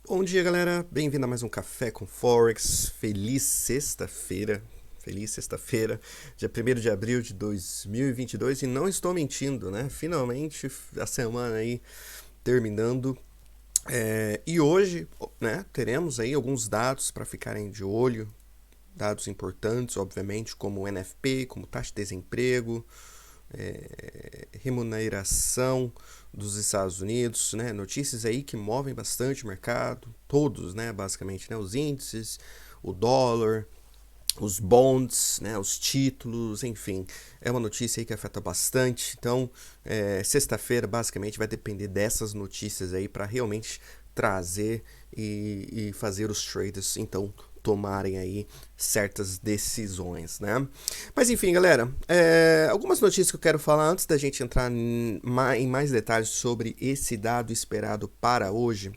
Bom dia, galera. Bem-vindo a mais um Café com Forex. Feliz sexta-feira. Feliz sexta-feira, dia 1º de abril de 2022. E não estou mentindo, né? Finalmente a semana aí terminando. E hoje, né, teremos aí alguns dados para ficarem de olho. Dados importantes, obviamente, como o NFP, como taxa de desemprego, remuneração dos Estados Unidos, né? Notícias aí que movem bastante o mercado, todos, né? Basicamente, né? Os índices, o dólar, os bonds, né? Os títulos, enfim, é uma notícia aí que afeta bastante. Então, sexta-feira basicamente vai depender dessas notícias aí para realmente trazer e fazer os traders então tomarem aí certas decisões, né? Mas enfim, galera, algumas notícias que eu quero falar antes da gente entrar em mais detalhes sobre esse dado esperado para hoje.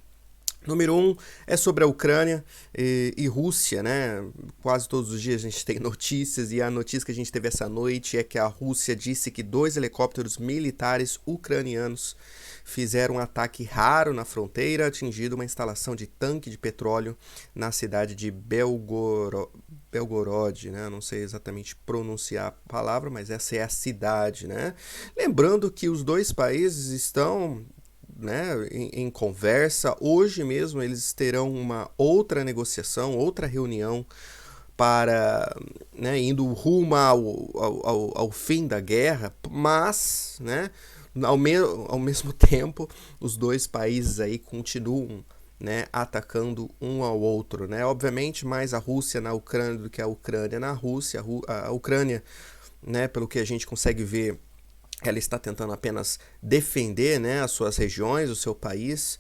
Número 1 é sobre a Ucrânia e Rússia, né? Quase todos os dias a gente tem notícias e a notícia que a gente teve essa noite é que a Rússia disse que 2 helicópteros militares ucranianos fizeram um ataque raro na fronteira, atingindo uma instalação de tanque de petróleo na cidade de Belgorod, né? Não sei exatamente pronunciar a palavra, mas essa é a cidade, né? Lembrando que os dois países estão, né, em conversa. Hoje mesmo eles terão uma outra negociação, outra reunião para, né, indo rumo ao fim da guerra, mas, né, ao mesmo tempo os dois países aí continuam, né, atacando um ao outro, né? Obviamente mais a Rússia na Ucrânia do que a Ucrânia na Rússia. A Ucrânia, né, pelo que a gente consegue ver, ela está tentando apenas defender, né, as suas regiões, o seu país,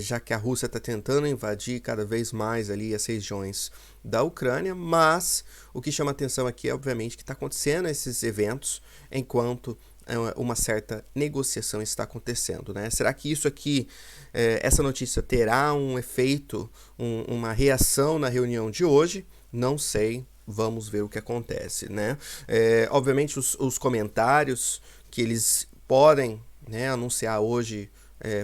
já que a Rússia está tentando invadir cada vez mais ali as regiões da Ucrânia, mas o que chama atenção aqui é obviamente que está acontecendo esses eventos enquanto uma certa negociação está acontecendo, né? Será que isso aqui, essa notícia terá um efeito, uma reação na reunião de hoje? Não sei. Vamos ver o que acontece, né? Obviamente os comentários que eles podem, né, anunciar hoje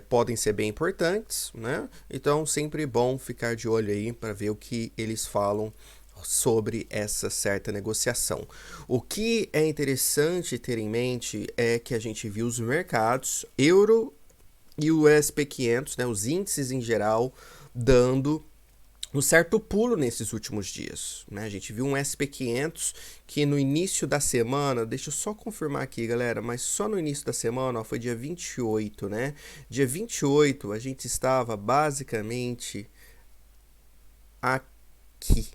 podem ser bem importantes, né? Então sempre bom ficar de olho aí para ver o que eles falam sobre essa certa negociação. O que é interessante ter em mente é que a gente viu os mercados, euro e o SP500, né, os índices em geral, dando um certo pulo nesses últimos dias, né? A gente viu um SP500 que no início da semana, deixa eu só confirmar aqui, galera, mas só no início da semana, ó, foi dia 28, né? Dia 28 a gente estava basicamente aqui,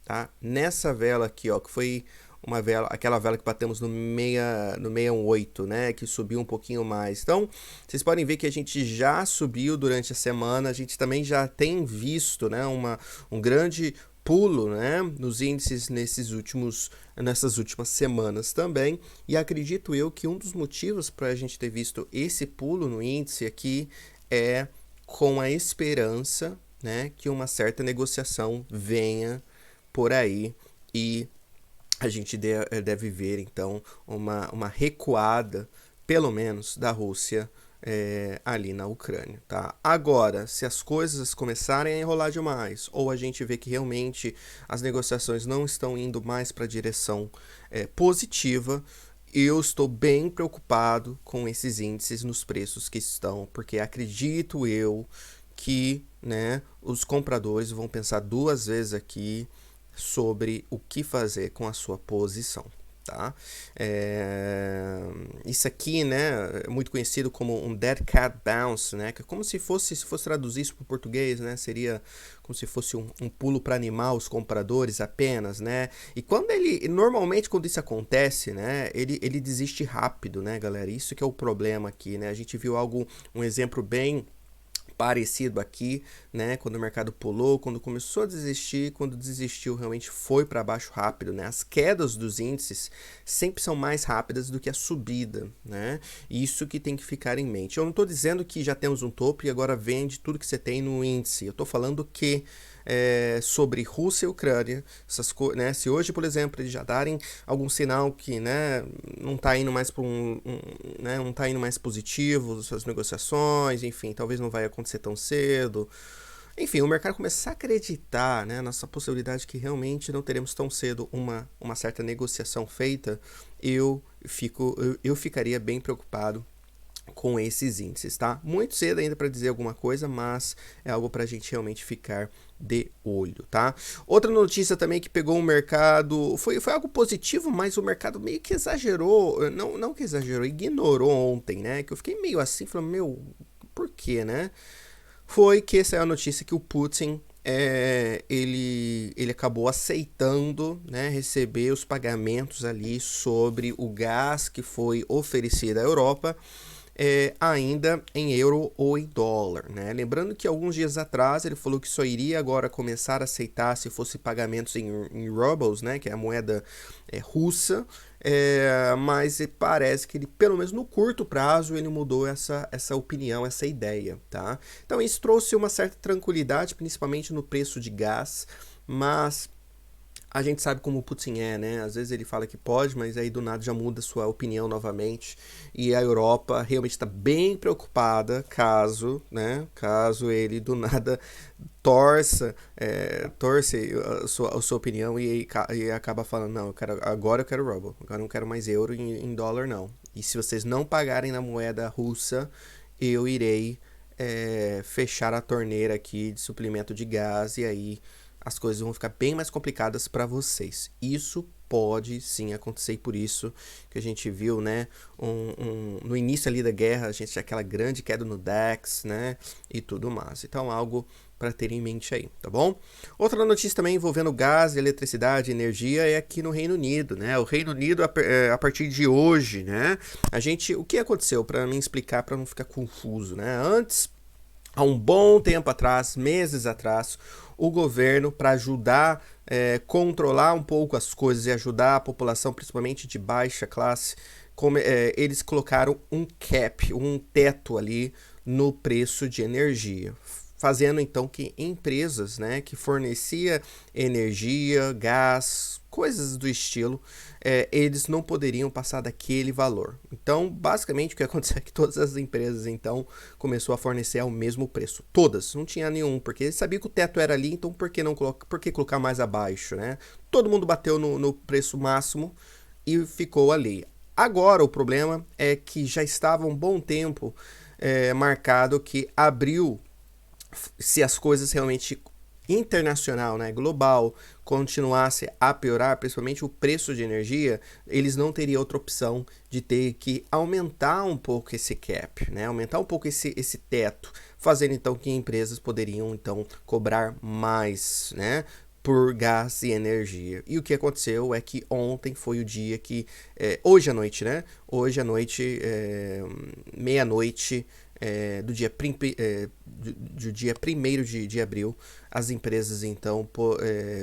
tá? Nessa vela aqui, ó, que foi uma vela, aquela vela que batemos no 618, né, que subiu um pouquinho mais. Então, vocês podem ver que a gente já subiu durante a semana, a gente também já tem visto, né, um grande pulo, né, nos índices nessas últimas semanas também, e acredito eu que um dos motivos para a gente ter visto esse pulo no índice aqui é com a esperança, né, que uma certa negociação venha por aí e a gente deve ver então uma recuada, pelo menos, da Rússia ali na Ucrânia, tá? Agora, se as coisas começarem a enrolar demais, ou a gente vê que realmente as negociações não estão indo mais para a direção positiva, eu estou bem preocupado com esses índices nos preços que estão, porque acredito eu que, né, os compradores vão pensar duas vezes aqui sobre o que fazer com a sua posição, tá? Isso aqui, né, é muito conhecido como um dead cat bounce, né, que é como se fosse traduzir isso para o português, né, seria como se fosse um pulo para animar os compradores apenas, né? E normalmente quando isso acontece, né, ele desiste rápido, né, galera? Isso que é o problema aqui, né? A gente viu um exemplo bem parecido aqui, né, quando o mercado pulou, quando começou a desistir, quando desistiu realmente foi para baixo rápido, né? As quedas dos índices sempre são mais rápidas do que a subida, né? Isso que tem que ficar em mente. Eu não estou dizendo que já temos um topo e agora vende tudo que você tem no índice. Eu estou falando que sobre Rússia e Ucrânia, né, se hoje, por exemplo, eles já darem algum sinal que, né, não está indo mais para né, não tá indo mais positivo, suas negociações, enfim, talvez não vai acontecer tão cedo, Enfim, o mercado começar a acreditar, né, nessa possibilidade que realmente não teremos tão cedo uma certa negociação feita, eu ficaria bem preocupado com esses índices, tá? Muito cedo ainda para dizer alguma coisa, mas é algo para a gente realmente ficar de olho, tá? Outra notícia também que pegou o mercado, foi algo positivo, mas o mercado meio que exagerou, não que exagerou, ignorou ontem, né? Que eu fiquei meio assim, falando, meu, por quê, né? Foi que essa é a notícia que o Putin ele acabou aceitando, né, receber os pagamentos ali sobre o gás que foi oferecido à Europa, ainda em euro ou em dólar, né? Lembrando que alguns dias atrás ele falou que só iria agora começar a aceitar se fosse pagamentos em rubles, né? Que é a moeda russa, mas parece que ele, pelo menos no curto prazo, ele mudou essa opinião, essa ideia, tá? Então isso trouxe uma certa tranquilidade, principalmente no preço de gás, mas a gente sabe como o Putin é, né? Às vezes ele fala que pode, mas aí do nada já muda sua opinião novamente. E a Europa realmente está bem preocupada caso ele do nada torce a sua opinião e acaba falando, não, agora eu quero ruble, agora eu não quero mais euro em dólar, não. E se vocês não pagarem na moeda russa, eu irei fechar a torneira aqui de suplemento de gás e aí as coisas vão ficar bem mais complicadas para vocês. Isso pode sim acontecer e por isso que a gente viu, né, no início ali da guerra, a gente tinha aquela grande queda no DAX, né, e tudo mais. Então, algo para ter em mente aí, tá bom? Outra notícia também envolvendo gás, eletricidade, energia é aqui no Reino Unido, né? O Reino Unido a partir de hoje, né? O que aconteceu para mim explicar para não ficar confuso, né? Antes, há um bom tempo atrás, meses atrás, o governo, para ajudar controlar um pouco as coisas e ajudar a população, principalmente de baixa classe, eles colocaram um cap, um teto ali no preço de energia, fazendo então que empresas, né, que fornecia energia, gás, coisas do estilo, eles não poderiam passar daquele valor. Então, basicamente, o que aconteceu é que todas as empresas, então, começou a fornecer ao mesmo preço. Todas, não tinha nenhum, porque eles sabiam que o teto era ali, então por que colocar mais abaixo, né? Todo mundo bateu no preço máximo e ficou ali. Agora, o problema é que já estava um bom tempo marcado que abril, se as coisas realmente internacional, né, global, continuasse a piorar, principalmente o preço de energia, eles não teriam outra opção de ter que aumentar um pouco esse cap, né, aumentar um pouco esse teto, fazendo então que empresas poderiam então cobrar mais, né, por gás e energia. E o que aconteceu é que ontem foi o dia que, hoje à noite, né, hoje à noite, meia-noite, do dia 1º de abril, as empresas então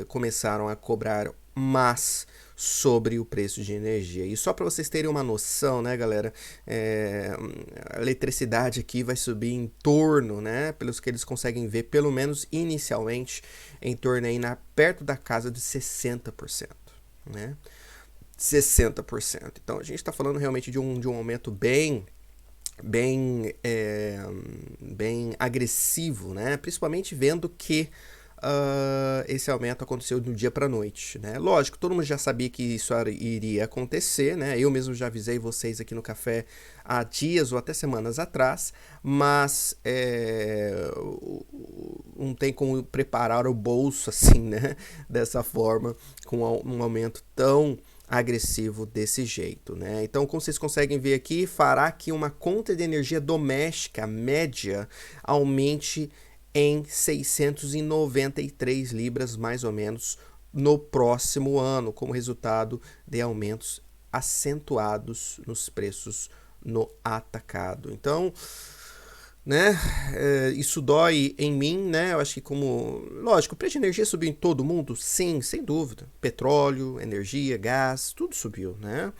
começaram a cobrar mais sobre o preço de energia. E só para vocês terem uma noção, né, galera, a eletricidade aqui vai subir em torno, né, pelos que eles conseguem ver, pelo menos inicialmente, em torno aí perto da casa de 60%, né? 60%. Então a gente está falando realmente de um aumento bem agressivo, né? Principalmente vendo que esse aumento aconteceu do dia para noite, né? Lógico, todo mundo já sabia que isso iria acontecer, né? Eu mesmo já avisei vocês aqui no café há dias ou até semanas atrás, mas não tem como preparar o bolso assim, né? Dessa forma, com um aumento tão agressivo desse jeito, né? Então, como vocês conseguem ver aqui, fará que uma conta de energia doméstica média aumente em 693 libras, mais ou menos, no próximo ano, como resultado de aumentos acentuados nos preços no atacado. Então, né, isso dói em mim, né? Eu acho que lógico, o preço de energia subiu em todo mundo, sim, sem dúvida. Petróleo, energia, gás, tudo subiu, né?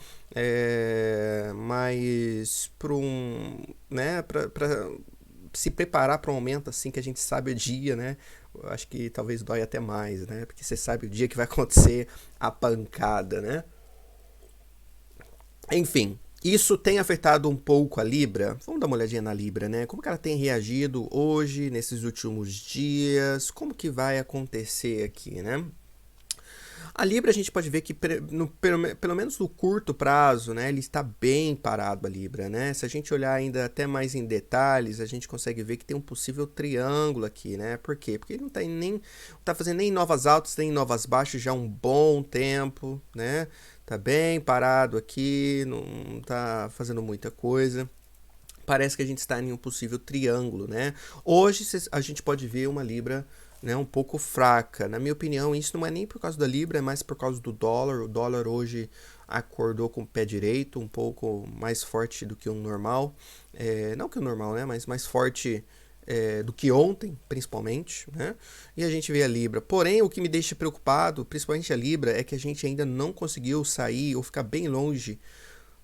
Mas né, para se preparar para um aumento assim que a gente sabe o dia, né? Eu acho que talvez dói até mais, né? Porque você sabe o dia que vai acontecer a pancada, né? Enfim, Isso tem afetado um pouco a Libra? Vamos dar uma olhadinha na Libra, né? Como que ela tem reagido hoje, nesses últimos dias? Como que vai acontecer aqui, né? A Libra a gente pode ver que pelo menos no curto prazo, né, ele está bem parado a Libra, né? Se a gente olhar ainda até mais em detalhes, a gente consegue ver que tem um possível triângulo aqui, né? Por quê? Porque ele não tá fazendo nem novas altas nem novas baixas já há um bom tempo, né? Tá bem parado aqui, não tá fazendo muita coisa. Parece que a gente está em um possível triângulo, né? Hoje a gente pode ver uma Libra, né, um pouco fraca. Na minha opinião, isso não é nem por causa da Libra, é mais por causa do dólar. O dólar hoje acordou com o pé direito, um pouco mais forte do que o normal. Não que o normal, né? Mas mais forte do que ontem, principalmente, né? E a gente vê a Libra. Porém, o que me deixa preocupado, principalmente a Libra, é que a gente ainda não conseguiu sair ou ficar bem longe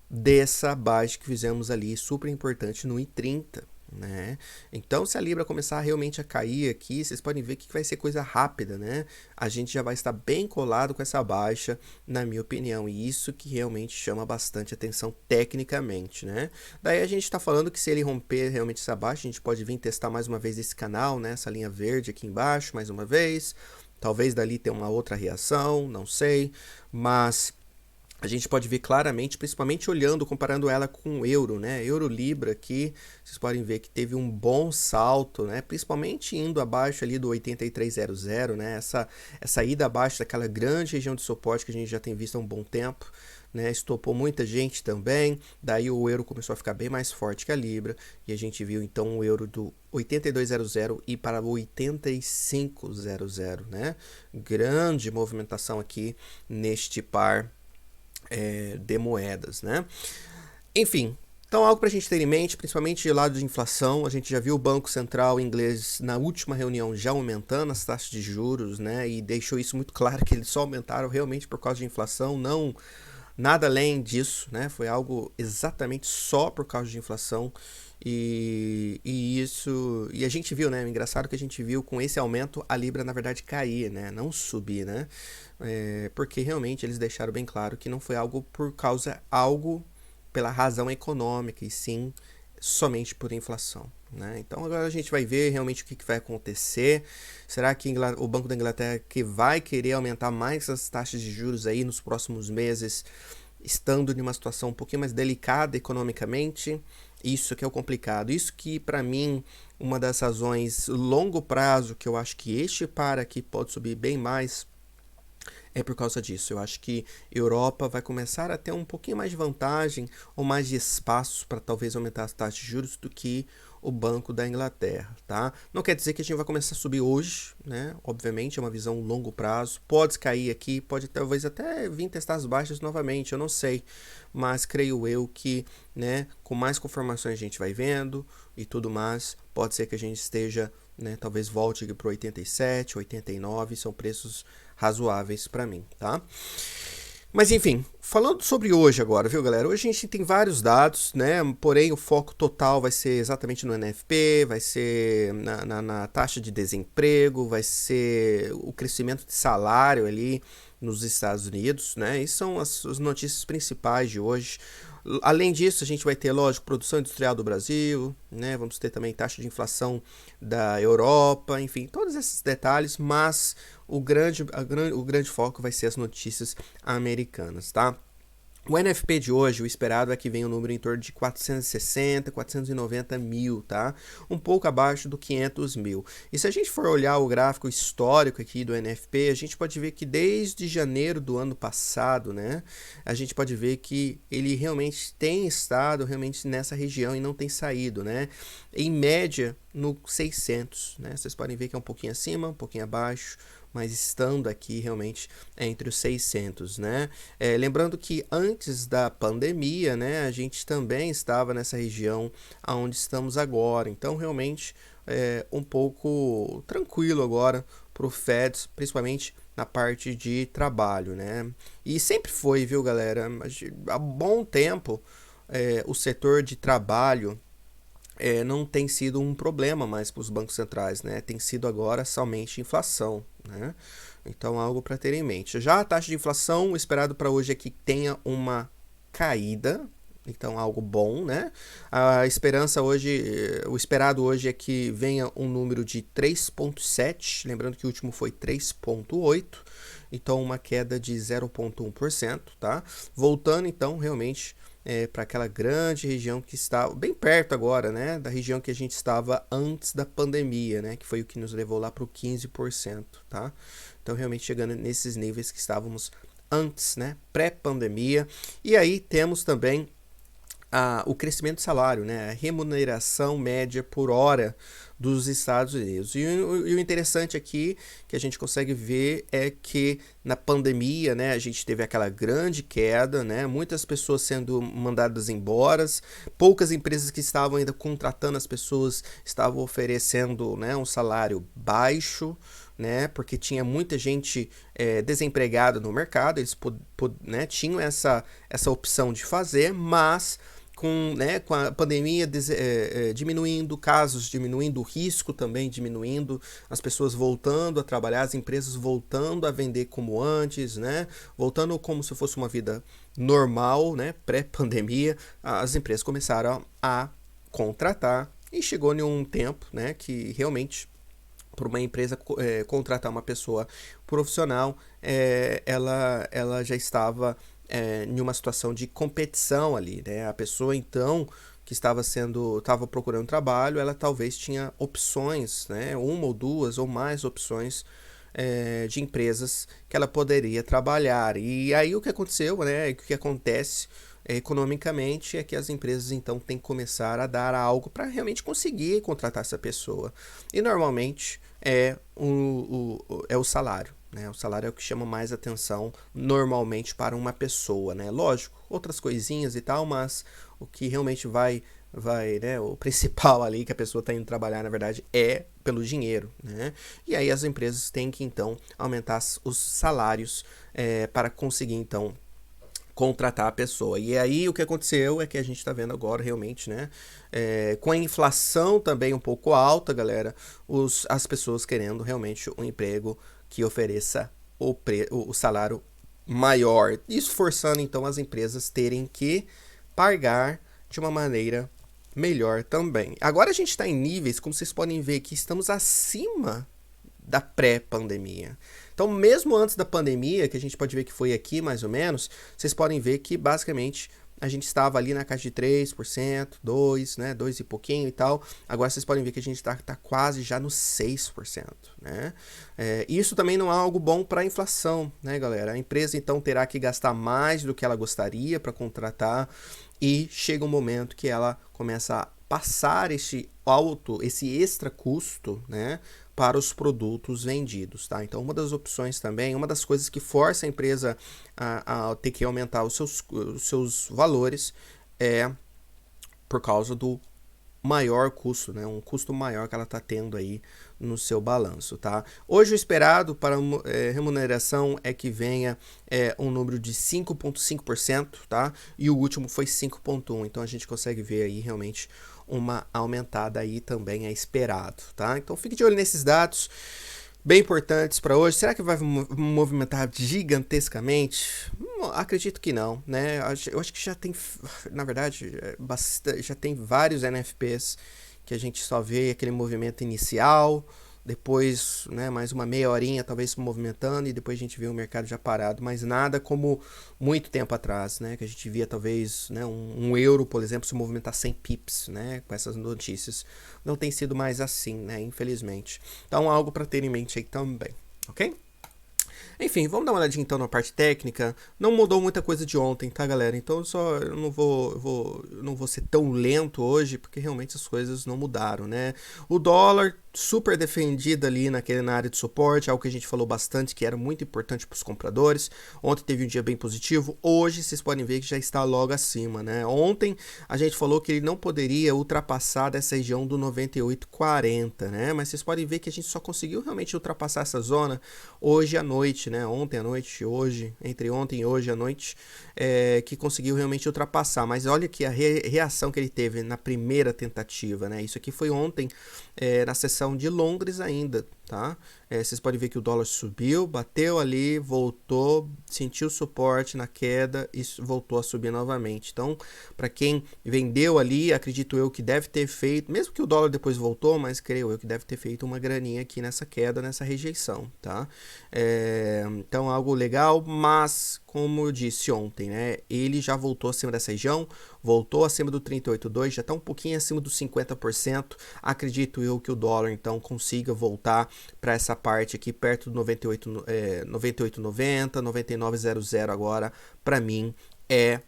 dessa baixa que fizemos ali, super importante no I30, né? Então, se a Libra começar realmente a cair aqui, vocês podem ver que vai ser coisa rápida, né? A gente já vai estar bem colado com essa baixa, na minha opinião, e isso que realmente chama bastante atenção tecnicamente, né? Daí a gente está falando que se ele romper realmente essa baixa, a gente pode vir testar mais uma vez esse canal, né? Essa linha verde aqui embaixo, mais uma vez. Talvez dali tenha uma outra reação, não sei, mas a gente pode ver claramente, principalmente olhando, comparando ela com o euro, né? Euro-Libra aqui, vocês podem ver que teve um bom salto, né? Principalmente indo abaixo ali do 8300, né? Essa ida abaixo daquela grande região de suporte que a gente já tem visto há um bom tempo, né? Estopou muita gente também, daí o euro começou a ficar bem mais forte que a Libra, e a gente viu então o euro do 8200 ir para o 8500, né? Grande movimentação aqui neste par de moedas, né? Enfim, então algo para a gente ter em mente, principalmente de lado de inflação, a gente já viu o Banco Central inglês na última reunião já aumentando as taxas de juros, né? E deixou isso muito claro que eles só aumentaram realmente por causa de inflação, não nada além disso, né? Foi algo exatamente só por causa de inflação. E a gente viu, né? O engraçado que a gente viu com esse aumento a Libra na verdade cair, né? Não subir, né? Porque realmente eles deixaram bem claro que não foi algo por causa algo pela razão econômica e sim somente por inflação, né? Então agora a gente vai ver realmente o que vai acontecer. Será que o Banco da Inglaterra que vai querer aumentar mais as taxas de juros aí nos próximos meses, estando em uma situação um pouquinho mais delicada economicamente? Isso que é o complicado. Isso que para mim uma das razões longo prazo que eu acho que este par aqui pode subir bem mais é por causa disso. Eu acho que Europa vai começar a ter um pouquinho mais de vantagem ou mais de espaço para talvez aumentar as taxas de juros do que o Banco da Inglaterra, tá? Não quer dizer que a gente vai começar a subir hoje, né? Obviamente é uma visão longo prazo. Pode cair aqui, pode talvez até vir testar as baixas novamente, eu não sei. Mas creio eu que, né, com mais confirmações a gente vai vendo e tudo mais, pode ser que a gente esteja, né, talvez volte para 87, 89, são preços razoáveis para mim, tá? Mas enfim, falando sobre hoje agora, viu, galera? Hoje a gente tem vários dados, né? Porém, o foco total vai ser exatamente no NFP, vai ser na taxa de desemprego, vai ser o crescimento de salário ali nos Estados Unidos, né? E são as notícias principais de hoje. Além disso, a gente vai ter, lógico, produção industrial do Brasil, né? Vamos ter também taxa de inflação da Europa, enfim, todos esses detalhes, mas o grande foco vai ser as notícias americanas, tá? O NFP de hoje, o esperado é que venha um número em torno de 460, 490 mil, tá? Um pouco abaixo do 500 mil. E se a gente for olhar o gráfico histórico aqui do NFP, a gente pode ver que desde janeiro do ano passado, né? A gente pode ver que ele realmente tem estado realmente nessa região e não tem saído, né? Em média, no 600, né? Vocês podem ver que é um pouquinho acima, um pouquinho abaixo, mas estando aqui realmente entre os 600, né? Lembrando que antes da pandemia, né, a gente também estava nessa região onde estamos agora, então realmente um pouco tranquilo agora para o Fed, principalmente na parte de trabalho, né? E sempre foi, viu, galera? Há bom tempo o setor de trabalho não tem sido um problema mais para os bancos centrais, né? Tem sido agora somente inflação, né? Então, algo para ter em mente. Já a taxa de inflação, o esperado para hoje é que tenha uma caída, Então, algo bom, né? A esperança hoje, o esperado hoje é que venha um número de 3,7, lembrando que o último foi 3,8, então uma queda de 0,1%, tá? Voltando então realmente para aquela grande região que está bem perto agora, né? Da região que a gente estava antes da pandemia, né? Que foi o que nos levou lá para o 15%, tá? Então realmente chegando nesses níveis que estávamos antes, né? Pré-pandemia. E aí temos também o crescimento do salário, né? A remuneração média por hora dos Estados Unidos. E o interessante aqui que a gente consegue ver é que na pandemia, né, a gente teve aquela grande queda, né? Muitas pessoas sendo mandadas embora, poucas empresas que estavam ainda contratando as pessoas estavam oferecendo, né, um salário baixo, né, porque tinha muita gente desempregada no mercado, eles né, tinham essa opção de fazer, mas com a pandemia diminuindo, casos diminuindo, o risco também diminuindo, as pessoas voltando a trabalhar, as empresas voltando a vender como antes, né? Voltando como se fosse uma vida normal, né? Pré-pandemia, as empresas começaram a contratar e chegou em um tempo, né, que realmente para uma empresa contratar uma pessoa profissional, ela já estava em uma situação de competição ali, né? A pessoa então que estava procurando trabalho, ela talvez tinha opções, né? Uma ou duas ou mais opções de empresas que ela poderia trabalhar. E aí o que aconteceu, né? O que acontece economicamente é que as empresas então têm que começar a dar algo para realmente conseguir contratar essa pessoa. E normalmente é o salário. Né? O salário é o que chama mais atenção normalmente para uma pessoa. Né? Lógico, outras coisinhas e tal, mas o que realmente vai, né? O principal ali que a pessoa está indo trabalhar, na verdade, é pelo dinheiro. Né? E aí as empresas têm que então aumentar os salários para conseguir então contratar a pessoa. E aí o que aconteceu é que a gente está vendo agora realmente, né? Com a inflação também um pouco alta, galera, as pessoas querendo realmente um emprego que ofereça o salário maior. Isso forçando então as empresas terem que pagar de uma maneira melhor também. Agora a gente está em níveis, como vocês podem ver, que estamos acima da pré-pandemia. Então, mesmo antes da pandemia, que a gente pode ver que foi aqui mais ou menos, vocês podem ver que basicamente a gente estava ali na casa de 3%, 2%, né, 2 e pouquinho e tal. Agora vocês podem ver que a gente está quase já no 6%, né? Isso também não é algo bom para a inflação, né, galera? A empresa então terá que gastar mais do que ela gostaria para contratar e chega um momento que ela começa a passar esse extra custo, né, para os produtos vendidos, tá? Então, uma das opções também, uma das coisas que força a empresa a ter que aumentar os seus valores é por causa do maior custo, né? Um custo maior que ela está tendo aí no seu balanço, tá? Hoje o esperado para remuneração é que venha um número de 5,5%, tá? E o último foi 5,1%, então a gente consegue ver aí realmente uma aumentada aí também é esperado, tá? Então fique de olho nesses dados bem importantes para hoje. Será que vai movimentar gigantescamente? Acredito que não, né? Eu acho que já tem, na verdade, já tem vários NFPs que a gente só vê aquele movimento inicial, depois, né, mais uma meia horinha talvez se movimentando e depois a gente vê o mercado já parado, mas nada como muito tempo atrás, né, que a gente via talvez, né, um euro, por exemplo, se movimentar 100 pips, né, com essas notícias. Não tem sido mais assim, né, infelizmente. Então algo para ter em mente aí também, ok? Enfim, vamos dar uma olhadinha então na parte técnica. Não mudou muita coisa de ontem, tá, galera? Então eu não vou ser tão lento hoje, porque realmente as coisas não mudaram, né? O dólar super defendido ali na área de suporte, algo que a gente falou bastante, que era muito importante para os compradores. Ontem teve um dia bem positivo, hoje vocês podem ver que já está logo acima, né? Ontem a gente falou que ele não poderia ultrapassar dessa região do 98,40, né? Mas vocês podem ver que a gente só conseguiu realmente ultrapassar essa zona hoje à noite, né? Ontem à noite, hoje, entre ontem e hoje à noite, que conseguiu realmente ultrapassar. Mas olha que a reação que ele teve na primeira tentativa, né? Isso aqui foi ontem, na sessão de Londres ainda, tá? Vocês podem ver que o dólar subiu, bateu ali, voltou, sentiu suporte na queda e voltou a subir novamente. Então, para quem vendeu ali, acredito eu que deve ter feito, mesmo que o dólar depois voltou, mas creio eu que deve ter feito uma graninha aqui nessa queda, nessa rejeição, tá? Então, algo legal, mas como eu disse ontem, né? Ele já voltou acima dessa região, voltou acima do 38,2, já está um pouquinho acima dos 50%. Acredito eu que o dólar então consiga voltar para essa parte aqui perto do 98,90, 99,00 agora, para mim é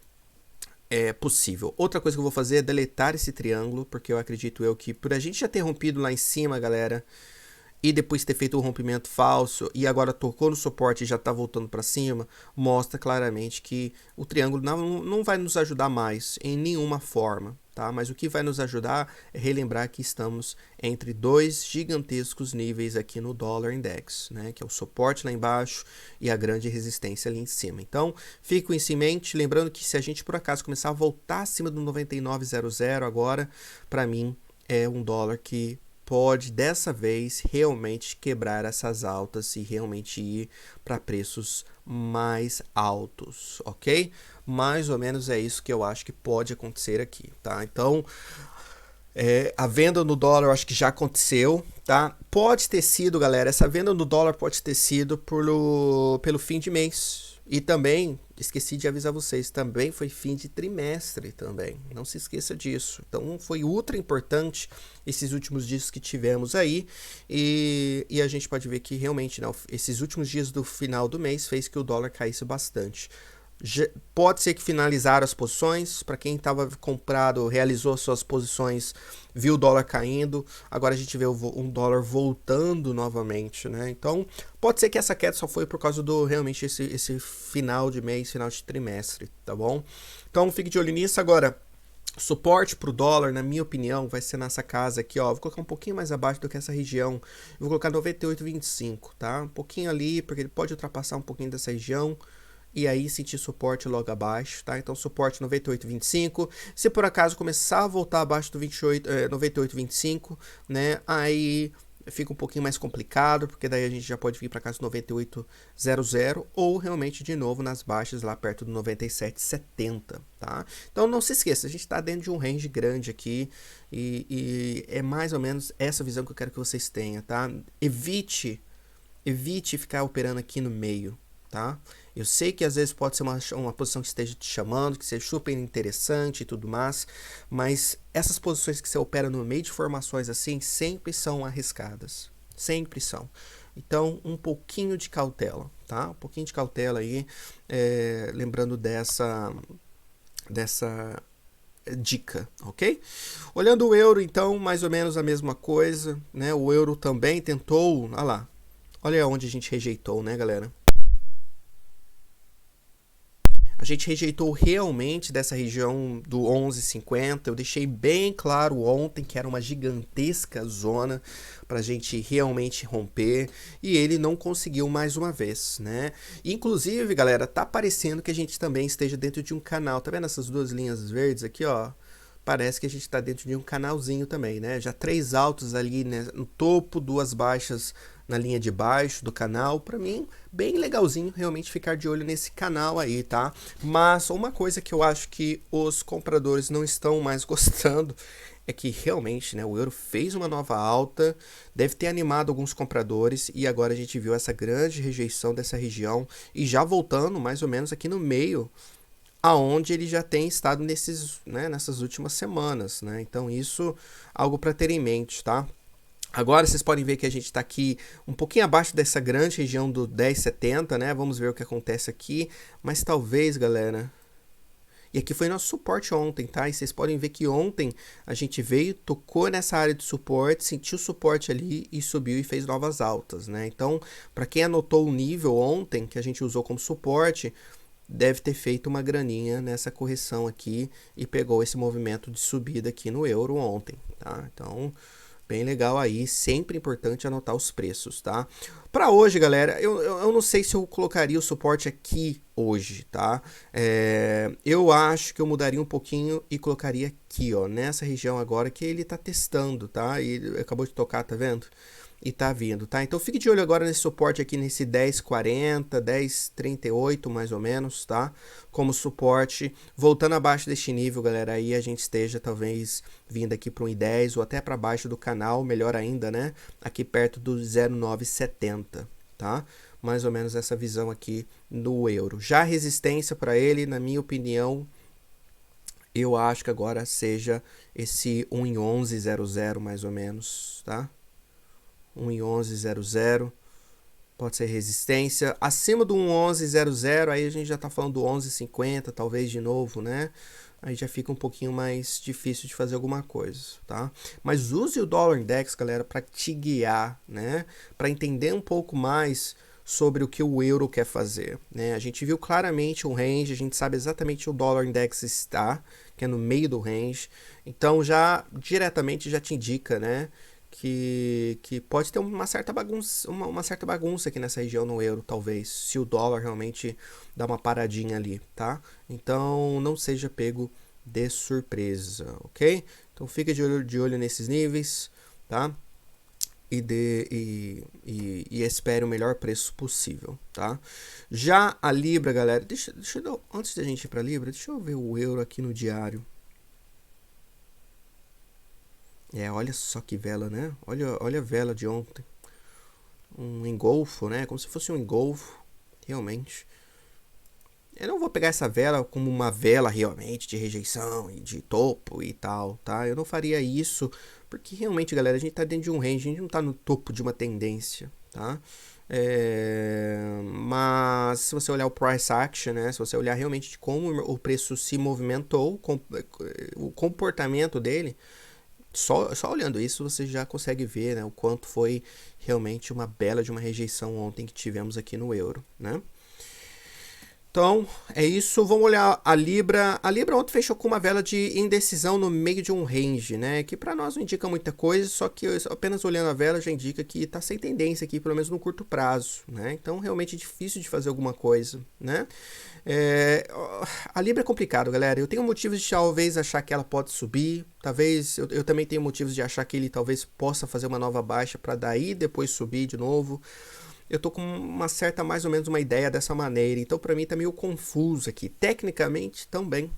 possível. Outra coisa que eu vou fazer é deletar esse triângulo, porque eu acredito eu que por a gente já ter rompido lá em cima, galera, e depois ter feito um rompimento falso e agora tocou no suporte e já está voltando para cima, mostra claramente que o triângulo não vai nos ajudar mais em nenhuma forma, tá? Mas o que vai nos ajudar é relembrar que estamos entre dois gigantescos níveis aqui no dólar index, né? Que é o suporte lá embaixo e a grande resistência ali em cima. Então, fico isso em mente, lembrando que se a gente por acaso começar a voltar acima do 99,00 agora, para mim é um dólar que pode dessa vez realmente quebrar essas altas e realmente ir para preços mais altos, ok? Mais ou menos é isso que eu acho que pode acontecer aqui, tá? Então, a venda no dólar eu acho que já aconteceu, tá? Pode ter sido, galera, essa venda no dólar pode ter sido pelo fim de mês. E também, esqueci de avisar vocês, também foi fim de trimestre também. Não se esqueça disso. Então foi ultra importante esses últimos dias que tivemos aí. E a gente pode ver que realmente, né, esses últimos dias do final do mês fez que o dólar caísse bastante. Pode ser que finalizaram as posições, para quem estava comprado, realizou suas posições, viu o dólar caindo, agora a gente vê um dólar voltando novamente, né? Então, pode ser que essa queda só foi por causa do realmente esse final de mês, final de trimestre, tá bom? Então, fique de olho nisso. Agora, suporte para o dólar, na minha opinião, vai ser nessa casa aqui, ó. Vou colocar um pouquinho mais abaixo do que essa região. Vou colocar 98,25, tá? Um pouquinho ali, porque ele pode ultrapassar um pouquinho dessa região. E aí sentir suporte logo abaixo, tá? Então suporte 98,25. Se por acaso começar a voltar abaixo do 98,25, né? Aí fica um pouquinho mais complicado, porque daí a gente já pode vir para casa do 98,00 ou realmente de novo nas baixas lá perto do 97,70, tá? Então não se esqueça, a gente está dentro de um range grande aqui e é mais ou menos essa visão que eu quero que vocês tenham, tá? Evite ficar operando aqui no meio, tá? Eu sei que às vezes pode ser uma posição que esteja te chamando, que seja super interessante e tudo mais, mas essas posições que você opera no meio de formações assim sempre são arriscadas, sempre são. Então, um pouquinho de cautela, tá? Um pouquinho de cautela aí, lembrando dessa dica, ok? Olhando o euro, então, mais ou menos a mesma coisa, né? O euro também tentou, olha lá, olha onde a gente rejeitou, né, galera? A gente rejeitou realmente dessa região do 11,50. Eu deixei bem claro ontem que era uma gigantesca zona para a gente realmente romper e ele não conseguiu mais uma vez, né? Inclusive, galera, tá parecendo que a gente também esteja dentro de um canal. Tá vendo essas duas linhas verdes aqui, ó? Parece que a gente está dentro de um canalzinho também, né? Já 3 altos ali, né, no topo, 2 baixas na linha de baixo do canal. Para mim, bem legalzinho realmente ficar de olho nesse canal aí, tá? Mas uma coisa que eu acho que os compradores não estão mais gostando é que realmente, né, o euro fez uma nova alta, deve ter animado alguns compradores e agora a gente viu essa grande rejeição dessa região e já voltando mais ou menos aqui no meio, aonde ele já tem estado nessas últimas semanas, né? Então isso algo para ter em mente, tá? Agora vocês podem ver que a gente está aqui um pouquinho abaixo dessa grande região do 10,70, né? Vamos ver o que acontece aqui, mas talvez, galera. E aqui foi nosso suporte ontem, tá? E vocês podem ver que ontem a gente veio, tocou nessa área de suporte, sentiu o suporte ali e subiu e fez novas altas, né? Então, para quem anotou o nível ontem que a gente usou como suporte, deve ter feito uma graninha nessa correção aqui e pegou esse movimento de subida aqui no euro ontem, tá? Então, bem legal aí, sempre importante anotar os preços, tá? Para hoje, galera, eu não sei se eu colocaria o suporte aqui hoje, tá? Eu acho que eu mudaria um pouquinho e colocaria aqui, ó, nessa região agora que ele tá testando, tá? E ele acabou de tocar, tá vendo? E tá vindo, tá? Então fique de olho agora nesse suporte aqui, nesse 10,40, 10,38 mais ou menos, tá? Como suporte, voltando abaixo deste nível, galera, aí a gente esteja talvez vindo aqui para um I10 ou até para baixo do canal, melhor ainda, né? Aqui perto do 0,970, tá? Mais ou menos essa visão aqui no euro. Já a resistência para ele, na minha opinião, eu acho que agora seja esse 1,1100 mais ou menos, tá? 1,1100 pode ser resistência. Acima do 1,1100, aí a gente já está falando do 11,50, talvez de novo, né? Aí já fica um pouquinho mais difícil de fazer alguma coisa, tá? Mas use o Dollar Index, galera, para te guiar, né? Para entender um pouco mais sobre o que o euro quer fazer, né? A gente viu claramente um range, a gente sabe exatamente onde o Dollar Index está, que é no meio do range. Então já diretamente já te indica, né? Que pode ter uma certa bagunça, uma certa bagunça aqui nessa região no euro, talvez, se o dólar realmente dá uma paradinha ali, tá? Então não seja pego de surpresa, ok? Então fica de olho nesses níveis, tá? E espere o melhor preço possível, tá? Já a Libra, galera, antes da gente ir para Libra, deixa eu ver o euro aqui no diário. Olha só que vela, né? Olha a vela de ontem. Um engolfo, né? Como se fosse um engolfo, realmente. Eu não vou pegar essa vela como uma vela realmente de rejeição e de topo e tal, tá? Eu não faria isso, porque realmente, galera, a gente tá dentro de um range, a gente não tá no topo de uma tendência, tá? Mas se você olhar o price action, né? Se você olhar realmente de como o preço se movimentou, o comportamento dele, só olhando isso você já consegue ver, né, o quanto foi realmente uma bela de uma rejeição ontem que tivemos aqui no euro, né? Então, é isso. Vamos olhar a Libra. A Libra ontem fechou com uma vela de indecisão no meio de um range, né? Que para nós não indica muita coisa, só que apenas olhando a vela já indica que está sem tendência aqui, pelo menos no curto prazo, né? Então, realmente é difícil de fazer alguma coisa, né? A Libra é complicado, galera. Eu tenho motivos de talvez achar que ela pode subir. Talvez eu também tenho motivos de achar que ele talvez possa fazer uma nova baixa para daí depois subir de novo. Eu tô com uma certa, mais ou menos, uma ideia dessa maneira. Então, para mim, tá meio confuso aqui. Tecnicamente também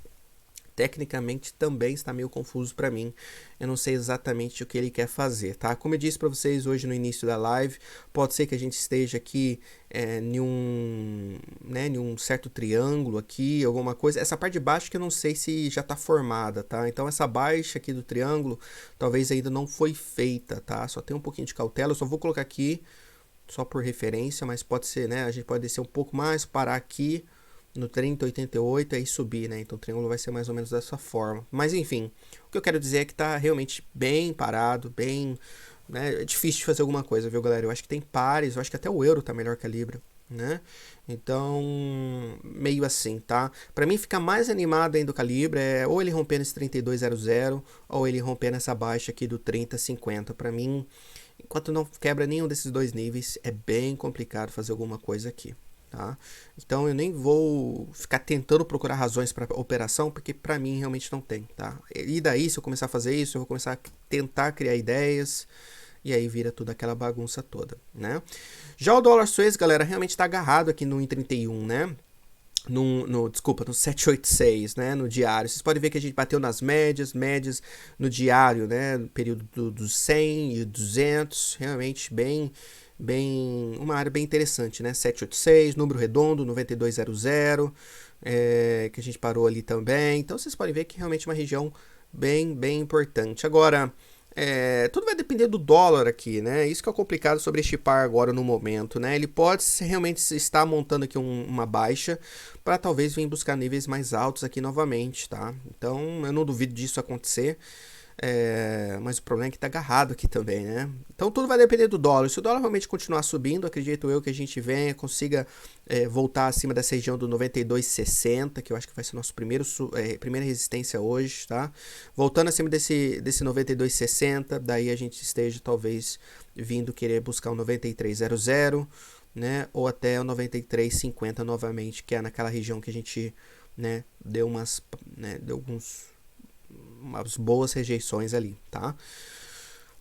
está meio confuso para mim. Eu não sei exatamente o que ele quer fazer, tá? Como eu disse para vocês hoje no início da live, pode ser que a gente esteja aqui em um certo triângulo aqui, alguma coisa. Essa parte de baixo que eu não sei se já está formada, tá? Então essa baixa aqui do triângulo talvez ainda não foi feita, tá? Só tem um pouquinho de cautela. Eu só vou colocar aqui só por referência, mas pode ser, né? A gente pode descer um pouco mais, parar aqui no 30,88 e subir, né? Então o triângulo vai ser mais ou menos dessa forma. Mas enfim, o que eu quero dizer é que tá realmente bem parado, bem, né? É difícil de fazer alguma coisa, viu, galera? Eu acho que tem pares, eu acho que até o euro tá melhor que a Libra, né? Então, meio assim, tá? Para mim ficar mais animado ainda com a Libra ou ele rompendo esse 32,00 ou ele rompendo essa baixa aqui do 30,50. Para mim, enquanto não quebra nenhum desses dois níveis, é bem complicado fazer alguma coisa aqui, tá? Então eu nem vou ficar tentando procurar razões para operação, porque para mim realmente não tem, tá? E daí, se eu começar a fazer isso, eu vou começar a tentar criar ideias, e aí vira tudo aquela bagunça toda, né? Já o dólar suez, galera, realmente está agarrado aqui no 1,31, né? Desculpa, no 786, né, no diário. Vocês podem ver que a gente bateu nas médias no diário, né, no período dos 100 e 200, realmente uma área bem interessante, né, 786, número redondo, 9200, que a gente parou ali também. Então vocês podem ver que realmente é uma região bem importante. Agora, tudo vai depender do dólar aqui, né? Isso que é complicado sobre este par agora no momento, né? Ele pode realmente estar montando aqui uma baixa para talvez vir buscar níveis mais altos aqui novamente, tá? Então eu não duvido disso acontecer. Mas o problema é que tá agarrado aqui também, né? Então tudo vai depender do dólar. Se o dólar realmente continuar subindo, acredito eu que a gente venha, consiga voltar acima dessa região do 92,60, que eu acho que vai ser nosso primeira resistência hoje, tá? Voltando acima desse 92,60, daí a gente esteja talvez vindo querer buscar o 93,00, né? Ou até o 93,50 novamente, que é naquela região que a gente, né, deu umas boas rejeições ali, tá?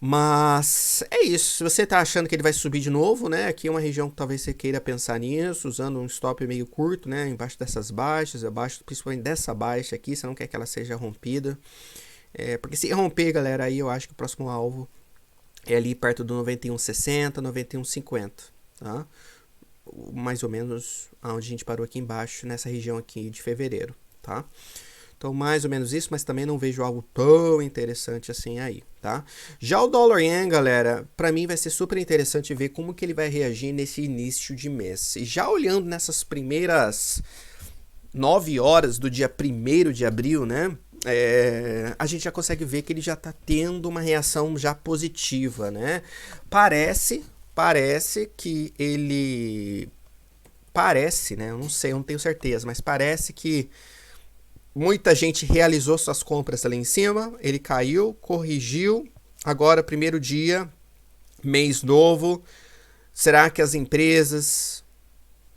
Mas é isso. Se você tá achando que ele vai subir de novo, né? Aqui é uma região que talvez você queira pensar nisso, usando um stop meio curto, né? Embaixo dessas baixas, abaixo principalmente dessa baixa aqui, você não quer que ela seja rompida. Porque se romper, galera, aí eu acho que o próximo alvo é ali perto do 91,60, 91,50, tá? Mais ou menos onde a gente parou aqui embaixo, nessa região aqui de fevereiro, tá? Então, mais ou menos isso, mas também não vejo algo tão interessante assim aí, tá? Já o dólar yen, galera, para mim vai ser super interessante ver como que ele vai reagir nesse início de mês. E já olhando nessas primeiras 9 horas do dia 1º de abril, né? A gente já consegue ver que ele já tá tendo uma reação já positiva, né? Parece que ele... Parece, né? Eu não sei, eu não tenho certeza, mas parece que muita gente realizou suas compras ali em cima, ele caiu, corrigiu. Agora, primeiro dia, mês novo. Será que as empresas,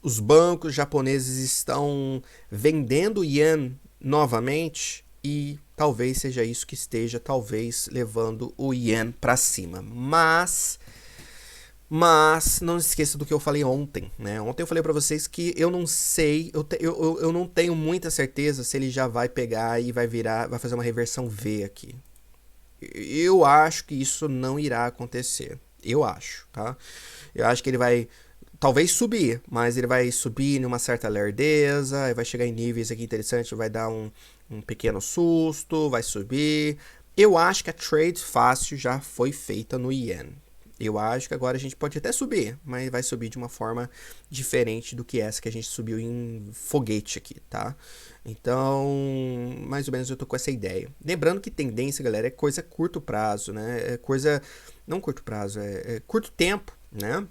os bancos japoneses estão vendendo yen novamente? E talvez seja isso que esteja, talvez, levando o yen para cima. Mas não se esqueça do que eu falei ontem, né? Ontem eu falei para vocês que eu não sei, eu não tenho muita certeza se ele já vai pegar e vai fazer uma reversão V aqui. Eu acho que isso não irá acontecer. Eu acho, tá? Eu acho que ele vai talvez subir, mas ele vai subir numa certa lerdeza, vai chegar em níveis aqui interessantes, vai dar um pequeno susto, vai subir. Eu acho que a trade fácil já foi feita no yen. Eu acho que agora a gente pode até subir, mas vai subir de uma forma diferente do que essa que a gente subiu em foguete aqui, tá? Então, mais ou menos eu tô com essa ideia. Lembrando que tendência, galera, é coisa curto prazo, né? É coisa... Não curto prazo, é curto tempo, né?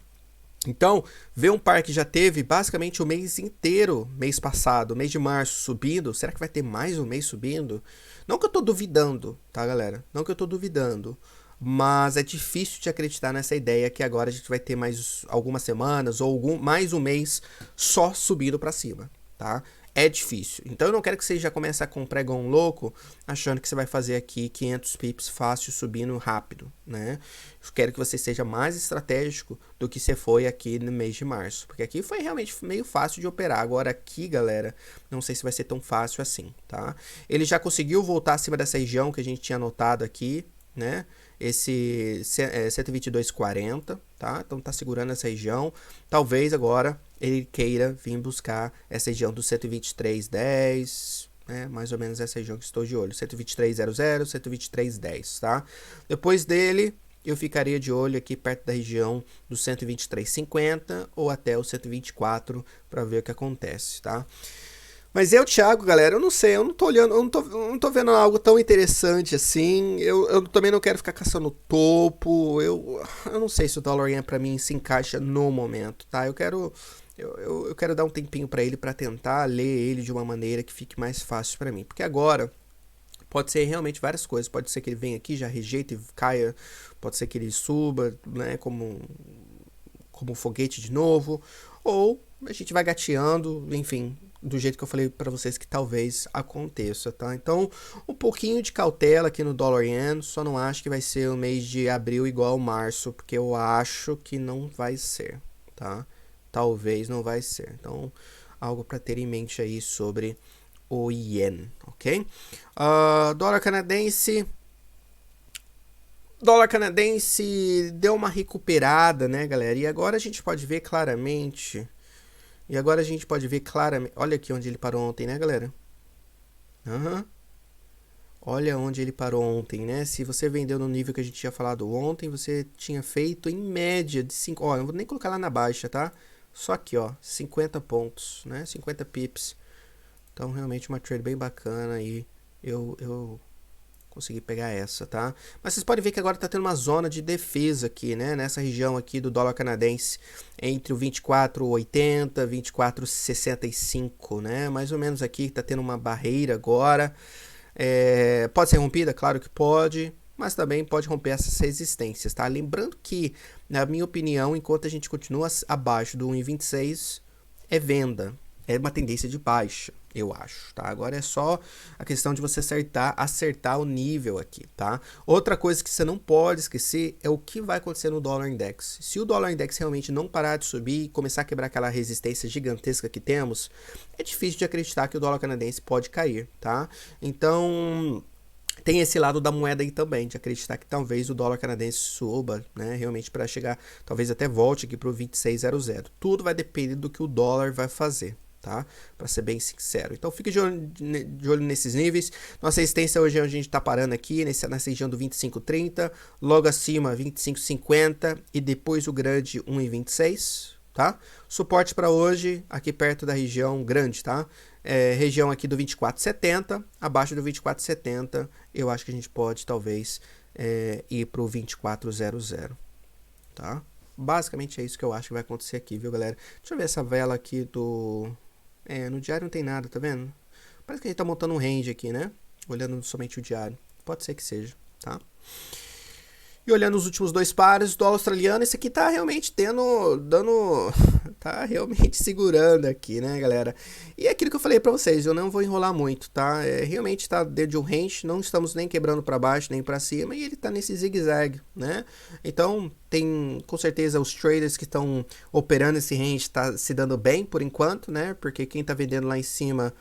Então, ver um par que já teve basicamente o mês inteiro, mês passado, mês de março, subindo, será que vai ter mais um mês subindo? Não que eu tô duvidando, tá, galera? Não que eu tô duvidando. Mas é difícil de acreditar nessa ideia que agora a gente vai ter mais algumas semanas ou mais um mês só subindo para cima, tá? É difícil. Então eu não quero que você já comece a comprar igual um louco, achando que você vai fazer aqui 500 pips fácil subindo rápido, né? Eu quero que você seja mais estratégico do que você foi aqui no mês de março, porque aqui foi realmente meio fácil de operar. Agora aqui, galera, não sei se vai ser tão fácil assim, tá? Ele já conseguiu voltar acima dessa região que a gente tinha anotado aqui, né? Esse 122,40, tá? Então tá segurando essa região. Talvez agora ele queira vir buscar essa região do 123,10, né? Mais ou menos essa região que estou de olho. 123,00, 123,10, tá? Depois dele, eu ficaria de olho aqui perto da região do 123,50 ou até o 124 para ver o que acontece, tá? Mas eu, Thiago, galera, eu não sei, eu não tô olhando, eu não tô vendo algo tão interessante assim. Eu também não quero ficar caçando topo. Eu não sei se o dólar yen pra mim se encaixa no momento, tá? Eu quero dar um tempinho pra ele pra tentar ler ele de uma maneira que fique mais fácil pra mim. Porque agora pode ser realmente várias coisas. Pode ser que ele venha aqui, já rejeite e caia. Pode ser que ele suba, né, como um foguete de novo. Ou a gente vai gateando, enfim, do jeito que eu falei para vocês que talvez aconteça, tá? Então, um pouquinho de cautela aqui no dólar yen, só não acho que vai ser o mês de abril igual março, porque eu acho que não vai ser, tá? Talvez não vai ser. Então, algo para ter em mente aí sobre o yen, ok? Dólar canadense... Dólar canadense deu uma recuperada, né, galera? E agora a gente pode ver claramente... Olha aqui onde ele parou ontem, né, galera? Uhum. Olha onde ele parou ontem, né? Se você vendeu no nível que a gente tinha falado ontem, você tinha feito em média de 5... Ó, eu não vou nem colocar lá na baixa, tá? Só aqui, ó, 50 pontos, né? 50 pips. Então, realmente uma trade bem bacana aí. Eu conseguir pegar essa, tá? Mas vocês podem ver que agora tá tendo uma zona de defesa aqui, né? Nessa região aqui do dólar canadense, entre o 24,80, 24,65, né? Mais ou menos aqui tá tendo uma barreira agora. Pode ser rompida? Claro que pode, mas também pode romper essas resistências, tá? Lembrando que, na minha opinião, enquanto a gente continua abaixo do 1,26, é venda. É uma tendência de baixa, eu acho, tá? Agora é só a questão de você acertar o nível aqui, tá? Outra coisa que você não pode esquecer é o que vai acontecer no dólar index. Se o dólar index realmente não parar de subir e começar a quebrar aquela resistência gigantesca que temos, é difícil de acreditar que o dólar canadense pode cair, tá? Então, tem esse lado da moeda aí também, de acreditar que talvez o dólar canadense suba, né, realmente para chegar, talvez até volte aqui para o 26,00. Tudo vai depender do que o dólar vai fazer, tá? Para ser bem sincero. Então fique de olho nesses níveis. Nossa resistência hoje é onde a gente está parando aqui, nessa região do 25,30, logo acima 25,50 e depois o grande 1,26, tá? Suporte para hoje aqui perto da região grande, tá? Região aqui do 24,70, abaixo do 24,70, eu acho que a gente pode talvez ir para o 24,00, tá? Basicamente é isso que eu acho que vai acontecer aqui, viu, galera? Deixa eu ver essa vela aqui do... no diário não tem nada, tá vendo? Parece que a gente tá montando um range aqui, né? Olhando somente o diário. Pode ser que seja, tá? E olhando os últimos dois pares, o dólar australiano, esse aqui tá realmente tá realmente segurando aqui, né, galera? E é aquilo que eu falei pra vocês, eu não vou enrolar muito, tá? Realmente tá dentro de um range, não estamos nem quebrando pra baixo, nem pra cima, e ele tá nesse zigue-zague, né? Então, tem, com certeza, os traders que estão operando esse range tá se dando bem, por enquanto, né? Porque quem tá vendendo lá em cima,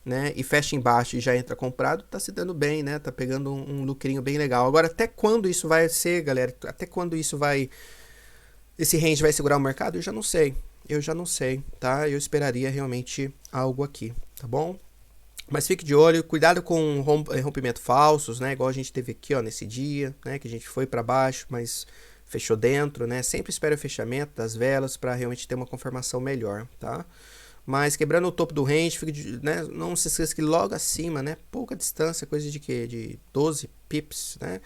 né, e fecha embaixo e já entra comprado, tá se dando bem, né? Tá pegando um lucrinho bem legal. Agora, até quando isso vai ser, galera? Até quando esse range vai segurar o mercado? Eu já não sei, tá? Eu esperaria realmente algo aqui, tá bom? Mas fique de olho, cuidado com rompimento falsos, né? Igual a gente teve aqui, ó, nesse dia, né? Que a gente foi para baixo, mas fechou dentro, né? Sempre espere o fechamento das velas para realmente ter uma confirmação melhor, tá? Mas quebrando o topo do range, né, não se esqueça que logo acima, né, pouca distância, coisa de quê? De 12 pips, né?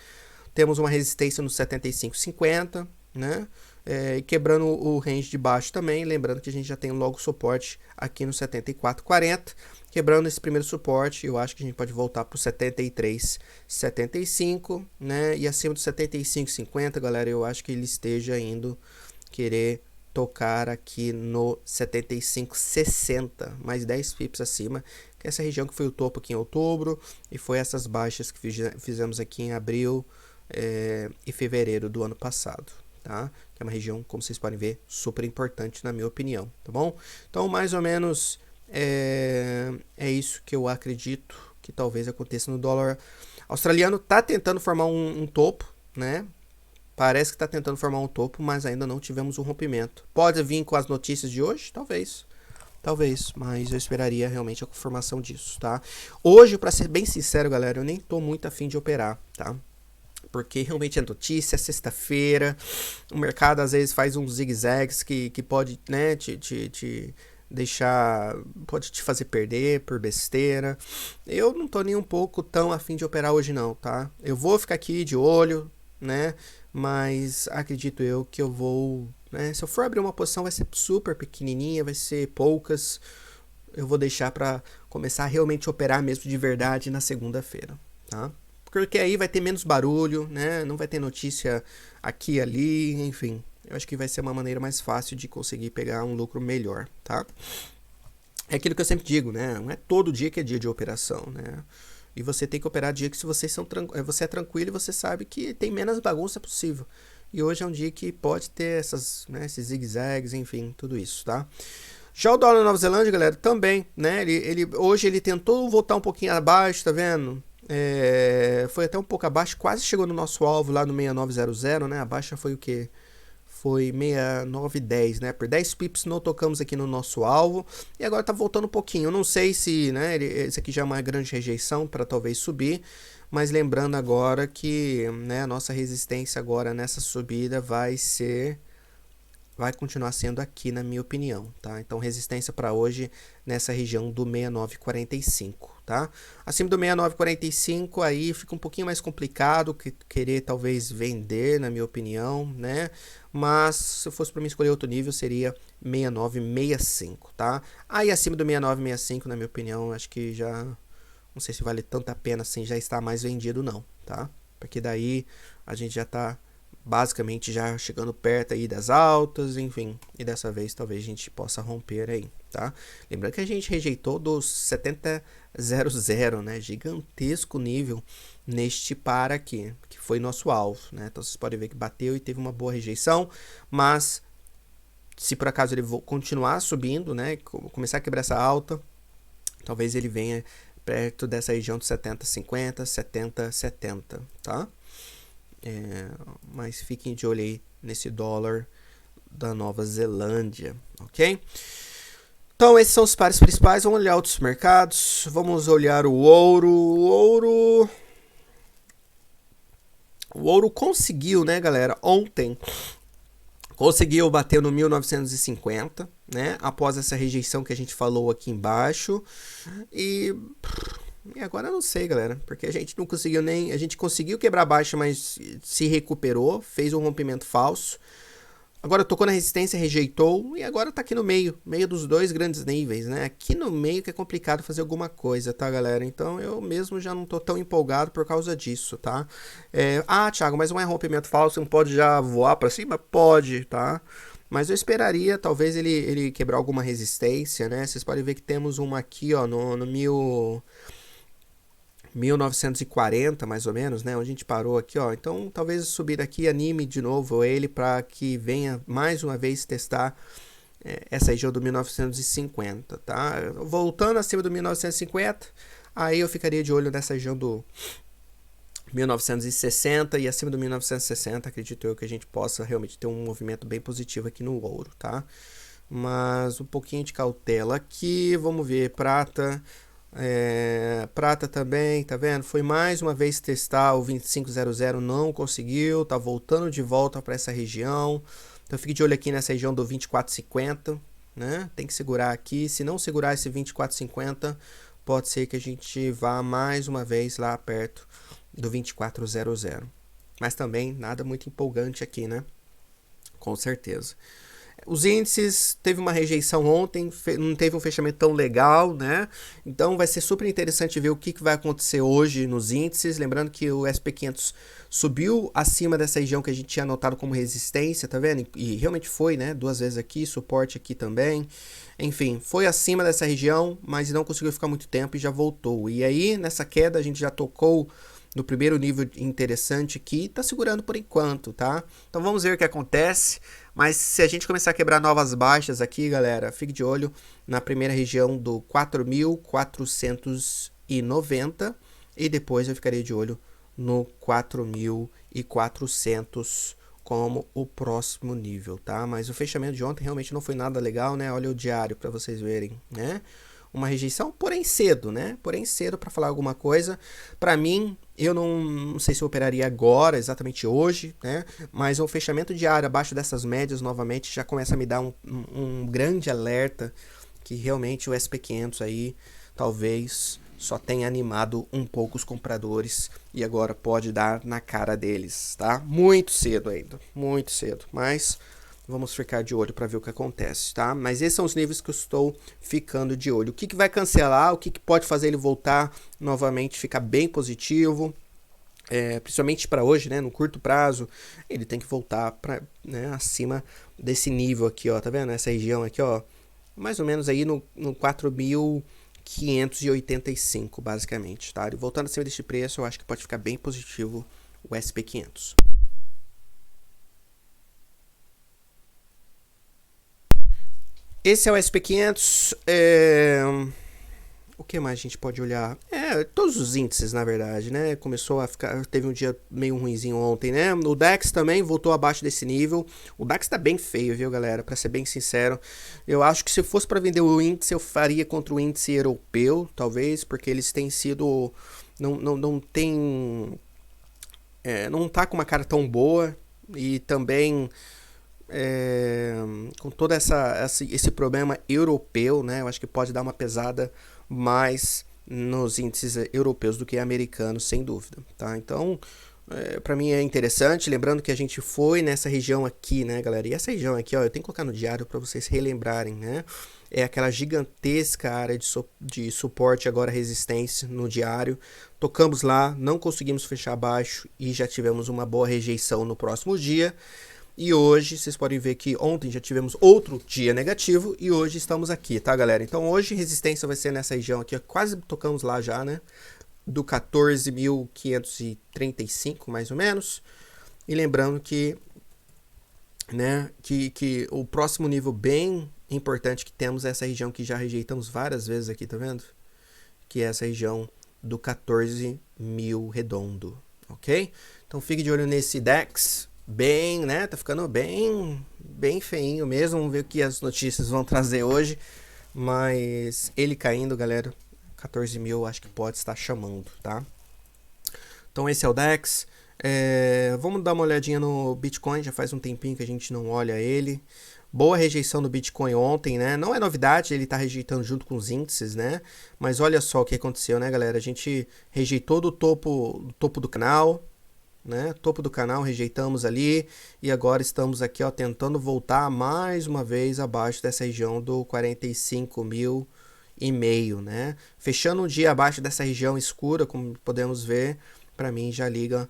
Temos uma resistência no 75,50, né? E quebrando o range de baixo também, lembrando que a gente já tem logo suporte aqui no 74,40. Quebrando esse primeiro suporte, eu acho que a gente pode voltar para o 73,75, né? E acima do 75,50, galera, eu acho que ele esteja indo querer tocar aqui no 75,60, mais 10 pips acima, que é essa região que foi o topo aqui em outubro, e foi essas baixas que fizemos aqui em abril e fevereiro do ano passado, tá? Que é uma região, como vocês podem ver, super importante na minha opinião, tá bom? Então, mais ou menos, é isso que eu acredito que talvez aconteça no dólar australiano. Tá tentando formar um topo, né? Parece que está tentando formar um topo, mas ainda não tivemos um rompimento. Pode vir com as notícias de hoje? Talvez, mas eu esperaria realmente a confirmação disso, tá? Hoje, para ser bem sincero, galera, eu nem tô muito afim de operar, tá? Porque realmente é notícia, é sexta-feira, o mercado às vezes faz uns zigue-zagues que pode, né, te deixar, pode te fazer perder por besteira. Eu não tô nem um pouco tão afim de operar hoje não, tá? Eu vou ficar aqui de olho, né? Mas acredito eu que eu vou, né? Se eu for abrir uma posição vai ser super pequenininha, vai ser poucas. Eu vou deixar para começar a realmente operar mesmo de verdade na segunda-feira, tá? Porque aí vai ter menos barulho, né? Não vai ter notícia aqui e ali, enfim. Eu acho que vai ser uma maneira mais fácil de conseguir pegar um lucro melhor, tá? É aquilo que eu sempre digo, né? Não é todo dia que é dia de operação, né? E você tem que operar dia que você é tranquilo e você sabe que tem menos bagunça possível. E hoje é um dia que pode ter esses zigue-zagues, enfim, tudo isso, tá? Já o dólar na Nova Zelândia, galera, também, né? Hoje ele tentou voltar um pouquinho abaixo, tá vendo? Foi até um pouco abaixo, quase chegou no nosso alvo lá no 6900, né? A baixa foi o quê? Foi 6910, né? Por 10 pips não tocamos aqui no nosso alvo. E agora tá voltando um pouquinho. Eu não sei se, né, esse aqui já é uma grande rejeição para talvez subir. Mas lembrando agora que, né, a nossa resistência agora nessa subida vai ser vai continuar sendo aqui, na minha opinião, tá? Então, resistência para hoje nessa região do 69,45, tá? Acima do 69,45 aí fica um pouquinho mais complicado querer talvez vender, na minha opinião, né? Mas se fosse para mim escolher outro nível seria 69,65, tá? Aí acima do 69,65, na minha opinião, acho que já não sei se vale tanta pena assim já está mais vendido não, tá? Porque daí a gente já tá basicamente já chegando perto aí das altas, enfim, e dessa vez talvez a gente possa romper aí, tá? Lembrando que a gente rejeitou dos 70,00, né? Gigantesco nível neste par aqui, que foi nosso alvo, né? Então vocês podem ver que bateu e teve uma boa rejeição, mas se por acaso ele continuar subindo, né? Começar a quebrar essa alta, talvez ele venha perto dessa região de 70,50, 70,70, tá? Mas fiquem de olho aí nesse dólar da Nova Zelândia, ok? Então esses são os pares principais. Vamos olhar outros mercados. Vamos olhar o ouro. O ouro conseguiu, né, galera? Ontem conseguiu bater no 1950, né? Após essa rejeição que a gente falou aqui embaixo. E agora eu não sei, galera, porque a gente não conseguiu nem... A gente conseguiu quebrar a baixa, mas se recuperou, fez um rompimento falso. Agora tocou na resistência, rejeitou e agora tá aqui no meio dos dois grandes níveis, né? Aqui no meio que é complicado fazer alguma coisa, tá, galera? Então eu mesmo já não tô tão empolgado por causa disso, tá? Thiago, mas não é rompimento falso, não pode já voar pra cima? Pode, tá? Mas eu esperaria, talvez ele quebrar alguma resistência, né? Vocês podem ver que temos uma aqui, ó, no 1940 mais ou menos, né? Onde a gente parou aqui, ó. Então, talvez subir aqui anime de novo ele para que venha mais uma vez testar essa região do 1950, tá? Voltando acima do 1950, aí eu ficaria de olho nessa região do 1960 e acima do 1960, acredito eu que a gente possa realmente ter um movimento bem positivo aqui no ouro, tá? Mas um pouquinho de cautela aqui, vamos ver, prata... prata também, tá vendo? Foi mais uma vez testar o 2500, não conseguiu, tá voltando de volta para essa região. Então fique de olho aqui nessa região do 2450, né? Tem que segurar aqui, se não segurar esse 2450, pode ser que a gente vá mais uma vez lá perto do 2400. Mas também nada muito empolgante aqui, né? Com certeza. Os índices teve uma rejeição ontem, não teve um fechamento tão legal, né? Então vai ser super interessante ver o que vai acontecer hoje nos índices. Lembrando que o SP500 subiu acima dessa região que a gente tinha anotado como resistência, tá vendo? E realmente foi, né? Duas vezes aqui, suporte aqui também. Enfim, foi acima dessa região, mas não conseguiu ficar muito tempo e já voltou. E aí, nessa queda, a gente já tocou no primeiro nível interessante aqui, tá segurando por enquanto, tá? Então vamos ver o que acontece. Mas se a gente começar a quebrar novas baixas aqui, galera, fique de olho na primeira região do 4.490 e depois eu ficaria de olho no 4.400 como o próximo nível, tá? Mas o fechamento de ontem realmente não foi nada legal, né? Olha o diário para vocês verem, né? Uma rejeição, porém cedo, né? Porém cedo para falar alguma coisa. Para mim, eu não sei se eu operaria agora, exatamente hoje, né? Mas o fechamento diário abaixo dessas médias novamente já começa a me dar um grande alerta que realmente o SP500 aí talvez só tenha animado um pouco os compradores e agora pode dar na cara deles, tá? Muito cedo ainda, muito cedo, mas... Vamos ficar de olho para ver o que acontece, tá? Mas esses são os níveis que eu estou ficando de olho. O que vai cancelar, o que pode fazer ele voltar novamente, ficar bem positivo, principalmente para hoje, né? No curto prazo, ele tem que voltar para, né, acima desse nível aqui, ó, tá vendo? Essa região aqui, ó, mais ou menos aí no 4.585, basicamente, tá? E voltando acima desse preço, eu acho que pode ficar bem positivo o SP500. Esse é o SP500. O que mais a gente pode olhar? Todos os índices, na verdade, né? Começou a ficar... Teve um dia meio ruinzinho ontem, né? O DAX também voltou abaixo desse nível. O DAX tá bem feio, viu, galera? Pra ser bem sincero. Eu acho que se fosse pra vender o índice, eu faria contra o índice europeu, talvez, porque eles têm sido... Não tem... não tá com uma cara tão boa. E também... com todo esse problema europeu, né? Eu acho que pode dar uma pesada mais nos índices europeus do que americanos, sem dúvida, tá? Então, para mim é interessante, lembrando que a gente foi nessa região aqui, né, galera? E essa região aqui, ó, eu tenho que colocar no diário para vocês relembrarem, né? É aquela gigantesca área de suporte, agora resistência no diário. Tocamos lá, não conseguimos fechar abaixo e já tivemos uma boa rejeição no próximo dia. E hoje, vocês podem ver que ontem já tivemos outro dia negativo e hoje estamos aqui, tá, galera? Então hoje resistência vai ser nessa região aqui, quase tocamos lá já, né? Do 14.535, mais ou menos. E lembrando que, né, que o próximo nível bem importante que temos é essa região que já rejeitamos várias vezes aqui, tá vendo? Que é essa região do 14.000 redondo, ok? Então fique de olho nesse DAX. Bem, né? Tá ficando bem feinho mesmo. Vamos ver o que as notícias vão trazer hoje. Mas ele caindo, galera, 14.000 acho que pode estar chamando, tá? Então esse é o DAX. Vamos dar uma olhadinha no Bitcoin. Já faz um tempinho que a gente não olha ele. Boa rejeição do Bitcoin ontem, né? Não é novidade, ele tá rejeitando junto com os índices, né? Mas olha só o que aconteceu, né, galera? A gente rejeitou do topo do canal, né? Topo do canal, rejeitamos ali e agora estamos aqui, ó, tentando voltar mais uma vez abaixo dessa região do 45.500, né? Fechando um dia abaixo dessa região escura, como podemos ver, para mim já liga,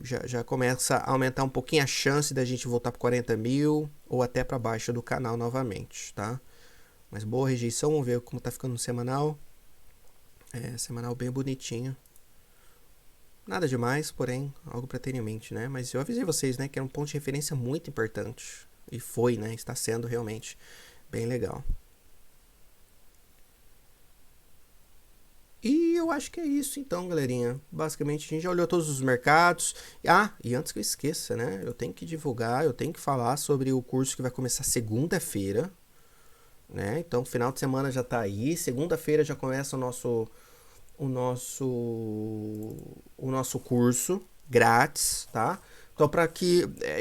já começa a aumentar um pouquinho a chance da gente voltar para 40.000 ou até para baixo do canal novamente, tá? Mas boa rejeição, vamos ver como tá ficando no semanal. Semanal bem bonitinho. Nada demais, porém, algo para ter em mente, né? Mas eu avisei vocês, né, que era um ponto de referência muito importante. E foi, né? Está sendo realmente bem legal. E eu acho que é isso então, galerinha. Basicamente, a gente já olhou todos os mercados. E antes que eu esqueça, né? Eu tenho que divulgar, eu tenho que falar sobre o curso que vai começar segunda-feira, né? Então, final de semana já tá aí. Segunda-feira já começa o nosso curso grátis, tá? Então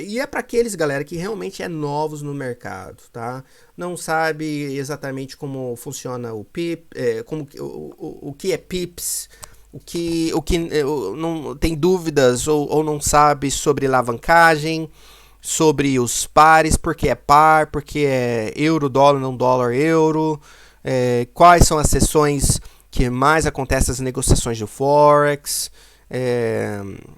e é para aqueles, galera, que realmente é novos no mercado, tá? Não sabe exatamente como funciona o PIP, o que é PIPs, não tem dúvidas ou não sabe sobre alavancagem, sobre os pares, porque é par, porque é euro, dólar, não dólar, euro, quais são as sessões que mais acontece as negociações do Forex.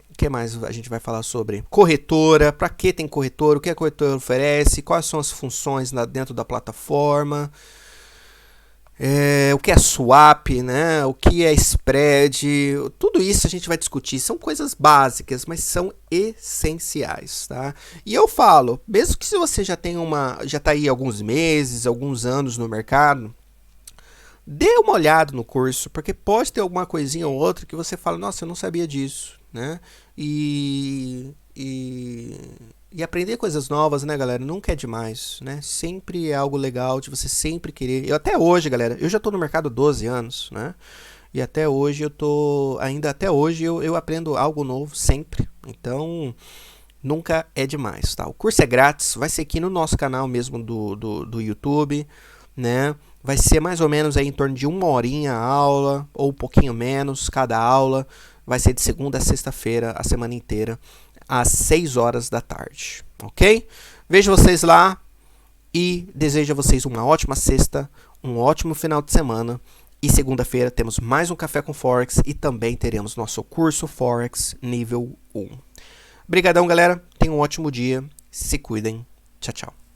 O que mais a gente vai falar sobre? Corretora, para que tem corretora, o que a corretora oferece, quais são as funções dentro da plataforma, o que é swap, né? O que é spread, tudo isso a gente vai discutir. São coisas básicas, mas são essenciais, tá? E eu falo, mesmo que se você já está aí alguns meses, alguns anos no mercado, dê uma olhada no curso, porque pode ter alguma coisinha ou outra que você fala, nossa, eu não sabia disso, né? E aprender coisas novas, né, galera? Nunca é demais, né? Sempre é algo legal de você sempre querer. Eu até hoje, galera, eu já tô no mercado há 12 anos, né? E até hoje até hoje eu aprendo algo novo sempre. Então, nunca é demais, tá? O curso é grátis, vai ser aqui no nosso canal mesmo do YouTube, né? Vai ser mais ou menos aí em torno de 1 horinha a aula, ou um pouquinho menos cada aula. Vai ser de segunda a sexta-feira, a semana inteira, às 6 horas da tarde, ok? Vejo vocês lá e desejo a vocês uma ótima sexta, um ótimo final de semana. E segunda-feira temos mais um Café com Forex e também teremos nosso curso Forex nível 1. Obrigadão, galera. Tenham um ótimo dia. Se cuidem. Tchau, tchau.